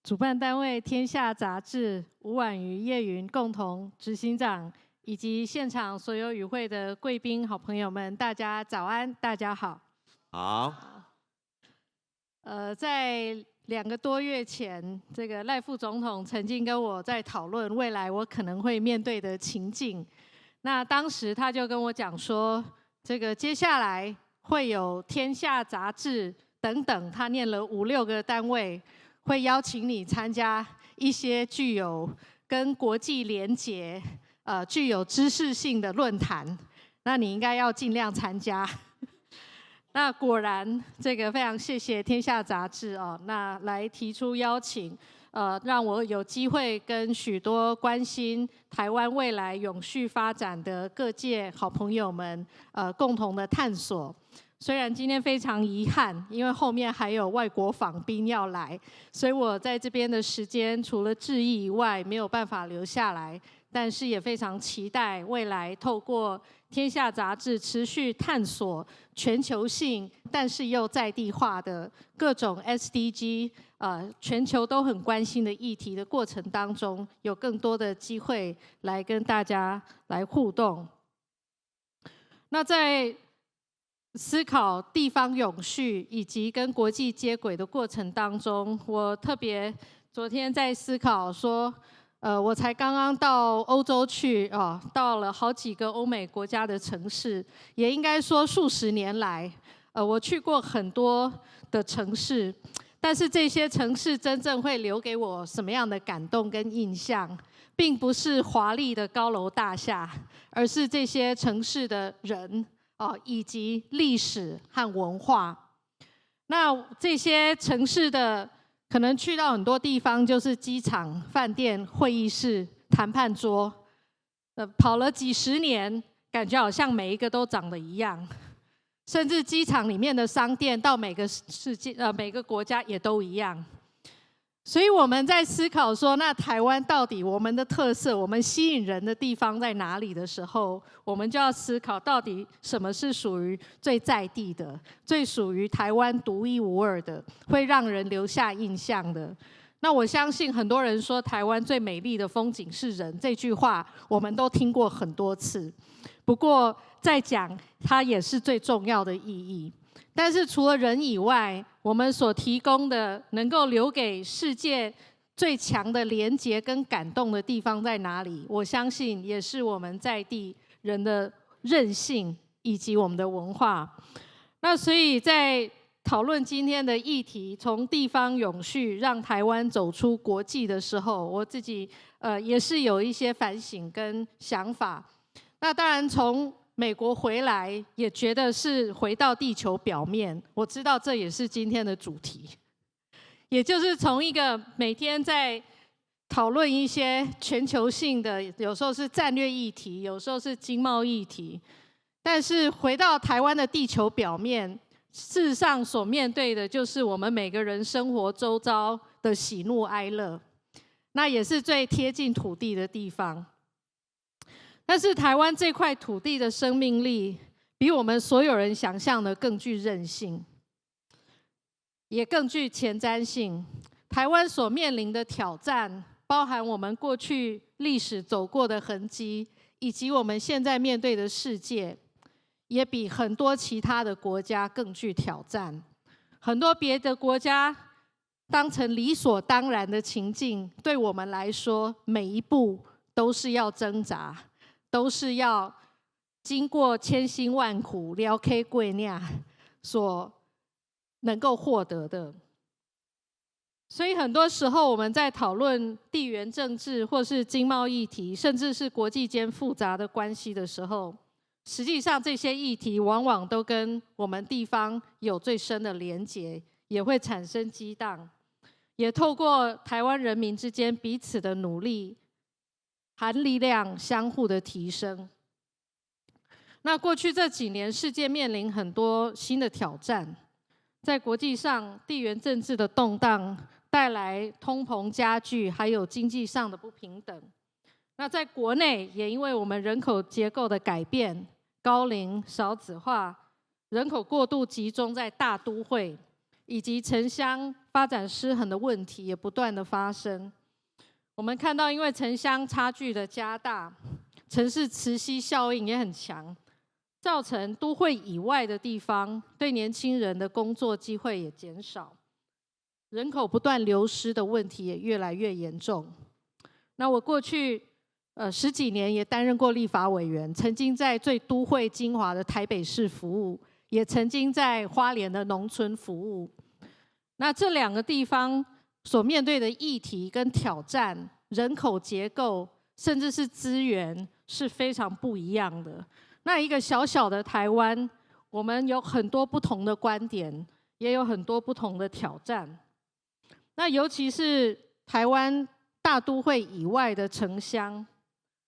主办单位天下杂志吴婉瑜、叶云共同执行长，以及现场所有与会的贵宾、好朋友们，大家早安，大家好。好。在2个多月前，这个赖副总统曾经跟我在讨论未来我可能会面对的情境。那当时他就跟我讲说，这个接下来会有天下杂志等等，他念了5、6个单位，会邀请你参加一些具有跟国际连结、具有知识性的论坛。那你应该要尽量参加。那果然，这个非常谢谢天下杂志哦，那来提出邀请，让我有机会跟许多关心台湾未来永续发展的各界好朋友们，共同的探索。虽然今天非常遗憾，因为后面还有外国访宾要来，所以我在这边的时间除了致意以外，没有办法留下来。但是也非常期待未来透过天下杂志持续探索全球性，但是又在地化的各种 SDG， 全球都很关心的议题的过程当中，有更多的机会来跟大家来互动。那在思考地方永续以及跟国际接轨的过程当中，我特别昨天在思考说，我才刚刚到欧洲去哦，到了好几个欧美国家的城市，也应该说数十年来，我去过很多的城市，但是这些城市真正会留给我什么样的感动跟印象，并不是华丽的高楼大厦，而是这些城市的人哦，以及历史和文化。那这些城市的可能去到很多地方，就是机场、饭店、会议室、谈判桌，跑了几十年，感觉好像每一个都长得一样，甚至机场里面的商店到每个国家也都一样。所以我们在思考说，那台湾到底我们的特色，我们吸引人的地方在哪里的时候，我们就要思考到底什么是属于最在地的，最属于台湾独一无二的，会让人留下印象的。那我相信很多人说台湾最美丽的风景是人，这句话我们都听过很多次。不过再讲，它也是最重要的意义。但是除了人以外，我们所提供的能够留给世界最强的连结跟感动的地方在哪里？我相信也是我们在地人的韧性以及我们的文化。那所以在讨论今天的议题，从地方永续让台湾走出国际的时候，我自己也是有一些反省跟想法。那当然从美国回来也觉得是回到地球表面，我知道这也是今天的主题，也就是从一个每天在讨论一些全球性的，有时候是战略议题，有时候是经贸议题，但是回到台湾的地球表面，事实上所面对的就是我们每个人生活周遭的喜怒哀乐，那也是最贴近土地的地方。但是台湾这块土地的生命力，比我们所有人想象的更具韧性，也更具前瞻性。台湾所面临的挑战，包含我们过去历史走过的痕迹，以及我们现在面对的世界，也比很多其他的国家更具挑战。很多别的国家当成理所当然的情境，对我们来说，每一步都是要挣扎，都是要经过千辛万苦、撩 K 贵酿所能够获得的。所以很多时候我们在讨论地缘政治或是经贸议题，甚至是国际间复杂的关系的时候，实际上这些议题往往都跟我们地方有最深的连结，也会产生激荡，也透过台湾人民之间彼此的努力，含力量相互的提升。那过去这几年，世界面临很多新的挑战，在国际上，地缘政治的动荡带来通膨加剧，还有经济上的不平等。那在国内，也因为我们人口结构的改变，高龄少子化，人口过度集中在大都会，以及城乡发展失衡的问题也不断的发生。我们看到，因为城乡差距的加大，城市磁吸效应也很强，造成都会以外的地方对年轻人的工作机会也减少，人口不断流失的问题也越来越严重。那我过去10几年也担任过立法委员，曾经在最都会精华的台北市服务，也曾经在花莲的农村服务。那这2个地方所面对的议题跟挑战，人口结构甚至是资源是非常不一样的。那一个小小的台湾，我们有很多不同的观点，也有很多不同的挑战。那尤其是台湾大都会以外的城乡，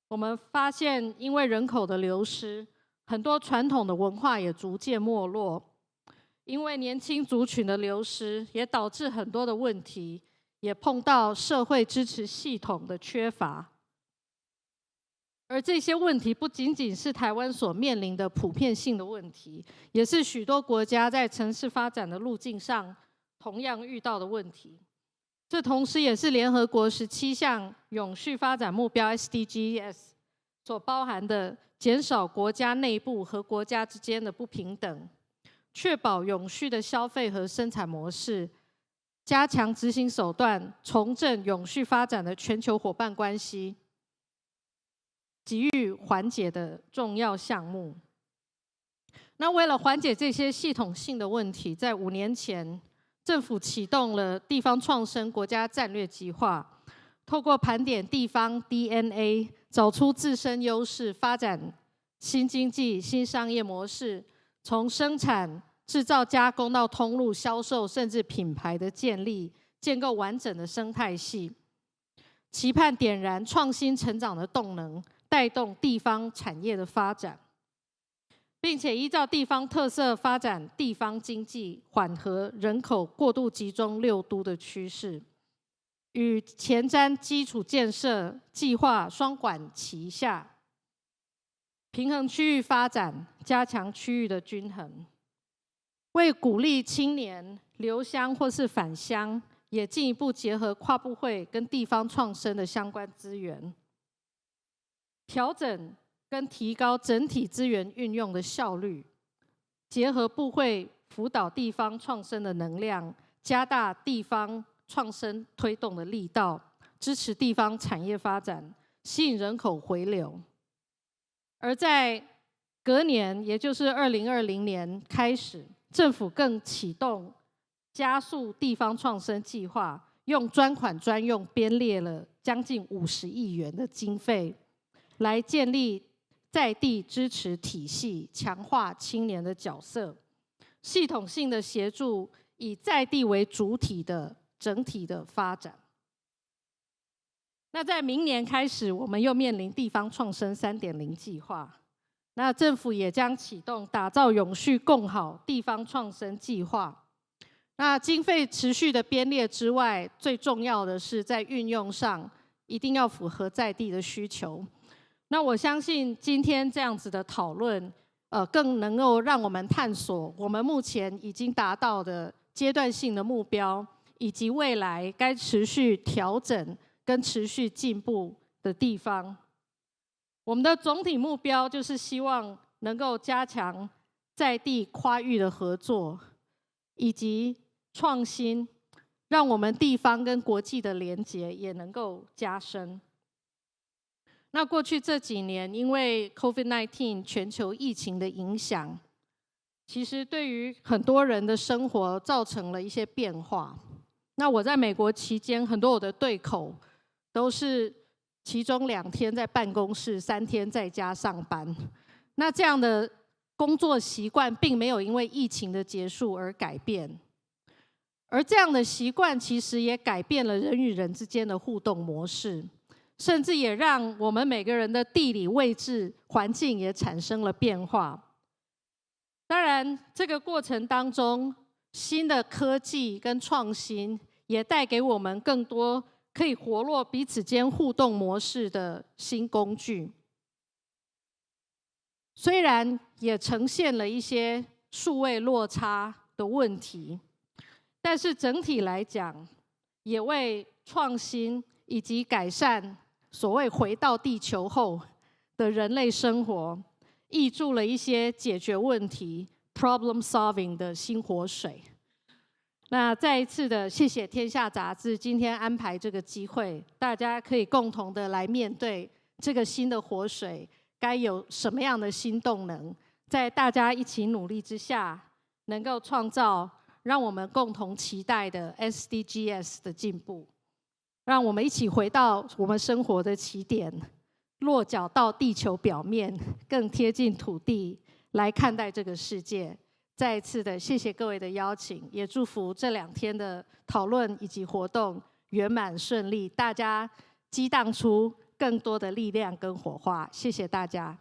我们发现因为人口的流失，很多传统的文化也逐渐没落。因为年轻族群的流失，也导致很多的问题，也碰到社会支持系统的缺乏。而这些问题不仅仅是台湾所面临的普遍性的问题，也是许多国家在城市发展的路径上同样遇到的问题。这同时也是联合国17项永续发展目标 SDGs 所包含的减少国家内部和国家之间的不平等，确保永续的消费和生产模式，加强执行手段，重振永续发展的全球伙伴关系，给予缓解的重要项目。那为了缓解这些系统性的问题，在5年前，政府启动了地方创生国家战略计划，透过盘点地方 DNA， 找出自身优势，发展新经济、新商业模式，从生产、制造、加工到通路、销售，甚至品牌的建立，建构完整的生态系，期盼点燃创新成长的动能，带动地方产业的发展，并且依照地方特色发展地方经济，缓和人口过度集中6都的趋势，与前瞻基础建设计划双管齐下，平衡区域发展，加强区域的均衡，为鼓励青年留乡或是返乡，也进一步结合跨部会跟地方创生的相关资源，调整跟提高整体资源运用的效率，结合部会辅导地方创生的能量，加大地方创生推动的力道，支持地方产业发展，吸引人口回流。而在隔年，也就是2020年开始，政府更启动加速地方创生计划，用专款专用编列了将近50亿元的经费，来建立在地支持体系，强化青年的角色，系统性的协助以在地为主体的整体的发展。那在明年开始，我们又面临地方创生3.0计划，那政府也将启动打造永续共好地方创生计划。那经费持续的编列之外，最重要的是在运用上一定要符合在地的需求。那我相信今天这样子的讨论，更能够让我们探索我们目前已经达到的阶段性的目标，以及未来该持续调整跟持续进步的地方。我们的总体目标就是希望能够加强在地跨域的合作，以及创新，让我们地方跟国际的连结也能够加深。那过去这几年，因为 COVID-19 全球疫情的影响，其实对于很多人的生活造成了一些变化。那我在美国期间，很多我的对口都是其中2天在办公室，3天在家上班。那这样的工作习惯并没有因为疫情的结束而改变，而这样的习惯其实也改变了人与人之间的互动模式，甚至也让我们每个人的地理位置环境也产生了变化。当然，这个过程当中，新的科技跟创新也带给我们更多可以活络彼此间互动模式的新工具。虽然也呈现了一些数位落差的问题，但是整体来讲，也为创新以及改善所谓回到地球后的人类生活，挹注了一些解决问题 （problem solving） 的新活水。那再一次的谢谢天下杂志今天安排这个机会，大家可以共同的来面对这个新的活水该有什么样的新动能，在大家一起努力之下，能够创造让我们共同期待的 SDGs 的进步，让我们一起回到我们生活的起点，落脚到地球表面，更贴近土地来看待这个世界。再一次的谢谢各位的邀请，也祝福这2天的讨论以及活动圆满顺利，大家激荡出更多的力量跟火花。谢谢大家。